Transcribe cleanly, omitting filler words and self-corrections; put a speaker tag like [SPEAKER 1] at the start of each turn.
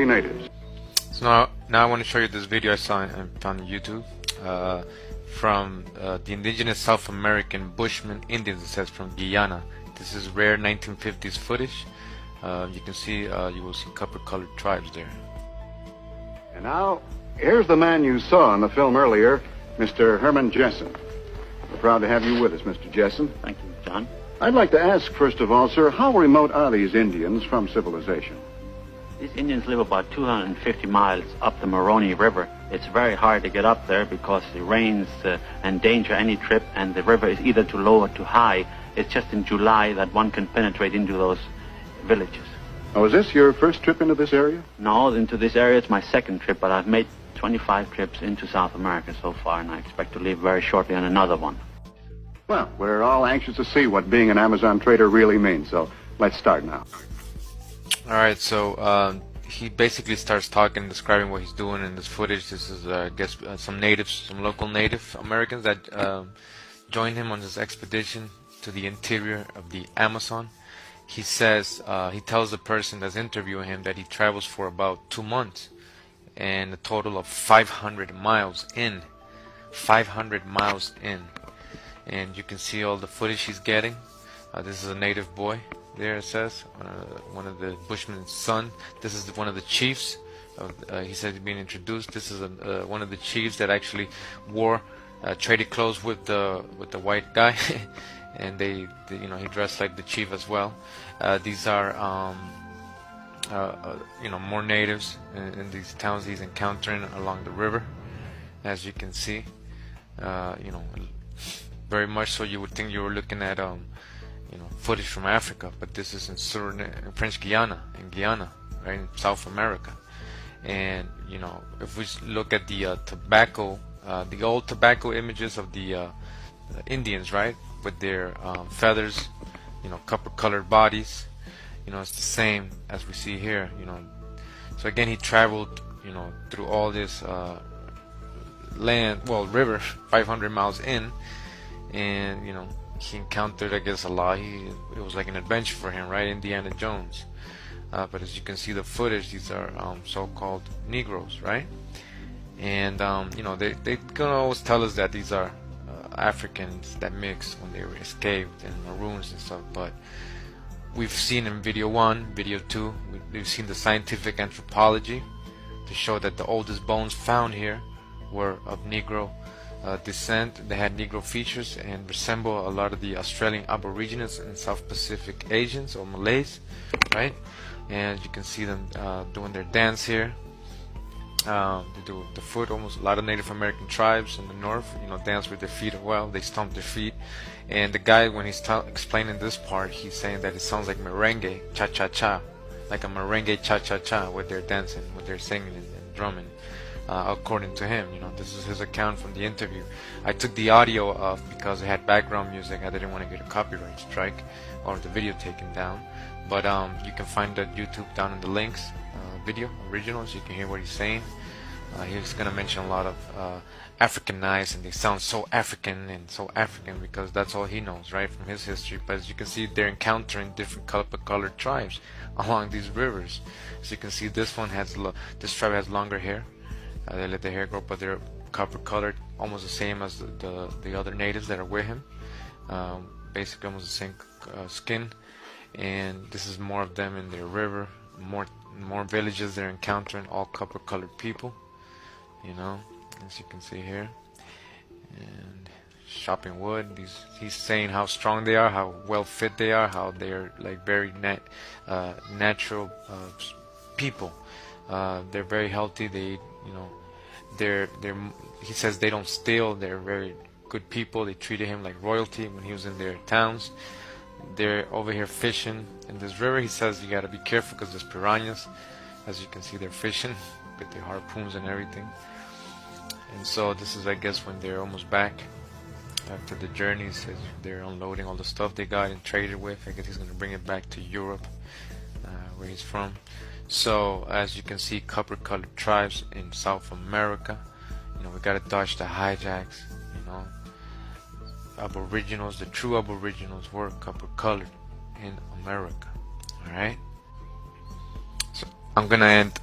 [SPEAKER 1] natives.
[SPEAKER 2] So now I want to show you this video I found on YouTube from the indigenous South American Bushman Indians. It says from Guyana. This is rare 1950s footage. You can see, you will see copper-colored tribes there.
[SPEAKER 1] And now, here's the man you saw in the film earlier, Mr. Herman Jessen. We're proud to have you with us, Mr. Jessen.
[SPEAKER 3] Thank you, John.
[SPEAKER 1] I'd like to ask, first of all, sir, how remote are these Indians from civilization?
[SPEAKER 3] These Indians live about 250 miles up the Moroni River. It's very hard to get up there because the rains endanger any trip, and the river is either too low or too high. It's just in July that one can penetrate into those villages.
[SPEAKER 1] Oh, is this your first trip into this area?
[SPEAKER 3] No, into this area it's my second trip, but I've made 25 trips into South America so far, and I expect to leave very shortly on another one.
[SPEAKER 1] Well, we're all anxious to see what being an Amazon trader really means, so let's start now.
[SPEAKER 2] Alright, so he basically starts talking, describing what he's doing in this footage. This is, I guess, some natives, some local Native Americans that joined him on this expedition to the interior of the Amazon. He says, he tells the person that's interviewing him that he travels for about 2 months and a total of 500 miles in. 500 miles in. And you can see all the footage he's getting. This is a native boy. There it says, one of the Bushman's son. This is one of the chiefs. He said he's being introduced. This is one of the chiefs that actually wore traded clothes with the white guy, and they you know, he dressed like the chief as well. These are you know, more natives in these towns he's encountering along the river, as you can see. You know, very much so you would think you were looking at you know, footage from Africa, but this is in French Guiana, in Guyana, right, in South America. And you know, if we look at the tobacco, the old tobacco images of the Indians, right, with their feathers, you know, copper-colored bodies, you know, it's the same as we see here, you know. So again, he traveled, you know, through all this river, 500 miles in, and you know, he encountered, I guess, a lot. It was like an adventure for him, right? Indiana Jones. But as you can see the footage, these are so-called Negroes, right? And you know, they gonna always tell us that these are Africans that mixed when they were escaped and maroons and stuff. But we've seen in video 1, video 2, we've seen the scientific anthropology to show that the oldest bones found here were of Negro descent. They had Negro features and resemble a lot of the Australian Aborigines and South Pacific Asians or Malays, right? And you can see them doing their dance here. They do the foot. Almost a lot of Native American tribes in the north, you know, dance with their feet as well. They stomp their feet. And the guy, when he's explaining this part, he's saying that it sounds like merengue, cha-cha-cha, like a merengue cha-cha-cha, what they're dancing, what they're singing and drumming. According to him, you know, this is his account from the interview. I took the audio off because it had background music. I didn't want to get a copyright strike or the video taken down. But you can find that YouTube down in the links, video originals. You can hear what he's saying. He's gonna mention a lot of Africanized, and they sound so African and so African because that's all he knows, right, from his history. But as you can see, they're encountering different colored tribes along these rivers. As you can see, this one has this tribe has longer hair. They let the hair grow, but they're copper-colored, almost the same as the other natives that are with him. Basically, almost the same skin. And this is more of them in their river. More villages they're encountering, all copper-colored people. You know, as you can see here. And chopping wood. He's saying how strong they are, how well fit they are, how they're like very natural people. They're very healthy. They, you know, he says they don't steal. They're very good people. They treated him like royalty when he was in their towns. They're over here fishing in this river. He says you gotta be careful because there's piranhas. As you can see, they're fishing with their harpoons and everything. And so this is, I guess, when they're almost back after the journey. He says they're unloading all the stuff they got and traded with. I guess he's gonna bring it back to Europe, where he's from. So as you can see, copper-colored tribes in South America. You know, we gotta dodge the hijacks. You know, Aboriginals, the true Aboriginals, were copper-colored in America. All right. So I'm gonna end